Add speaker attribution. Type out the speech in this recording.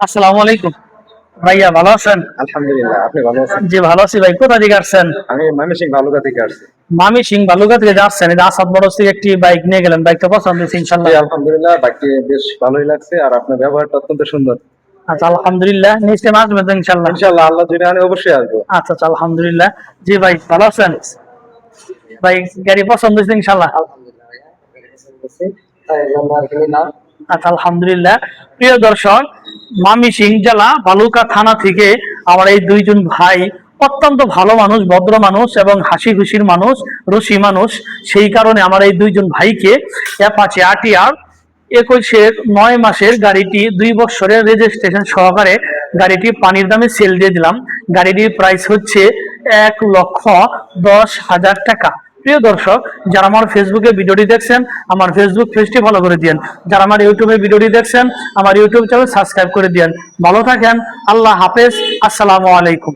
Speaker 1: আসসালামু আলাইকুম ভাইয়া, ভালো আছেন?
Speaker 2: আলহামদুলিল্লাহ, আপনি ভালো আছেন?
Speaker 1: জি ভালো আছি ভাই। কোথা থেকে আসছেন?
Speaker 2: আমি ময়মনসিংহ ভালুকা থেকে আসছি।
Speaker 1: মামি সিং বালুকা থেকে যাচ্ছেন, এটা আসাদ মোটরস থেকে একটি বাইক নিয়ে গেলেন, বাইকটা পছন্দ হয়েছে
Speaker 2: জি
Speaker 1: ইনশাল্লাহ?
Speaker 2: আলহামদুলিল্লাহ, বাকি বেশ ভালোই লাগছে, আর আপনার ব্যবহারটা অত্যন্ত সুন্দর।
Speaker 1: আচ্ছা আলহামদুলিল্লাহ, নিশ্চয়ই আসবেন তো ইনশাল্লাহ?
Speaker 2: ইনশাআল্লাহ, আল্লাহ যদি আনে অবশ্যই আসবো।
Speaker 1: আচ্ছা আচ্ছা আলহামদুলিল্লাহ। জি ভাই, ভালো আছেন ভাই? গাড়ি পছন্দ হয়েছে ইনশাল্লাহ? আচ্ছা আলহামদুলিল্লাহ। প্রিয় দর্শক, মামি সিং জেলা বালুকা থানা থেকে আমার এই দুইজন ভাই অত্যন্ত ভালো মানুষ, ভদ্র মানুষ এবং হাসি খুশির মানুষ, রসি মানুষ। সেই কারণে আমার এই দুইজন ভাইকে অ্যাপাচি আরটিআর 21-9 মাসের গাড়িটি 2 বছরের রেজিস্ট্রেশন সহকারে গাড়িটি পানির দামে সেল দিয়ে দিলাম। গাড়িটির প্রাইস হচ্ছে 1,10,000 টাকা। প্রিয় দর্শক, যারা আমার ফেসবুকে ভিডিওটি দেখছেন, আমার ফেসবুক পেজটি ফলো করে দিন। যারা আমার ইউটিউবে ভিডিওটি দেখছেন, আমার ইউটিউব চ্যানেল সাবস্ক্রাইব করে দিন। ভালো থাকেন, আল্লাহ হাফেজ, আসসালামু আলাইকুম।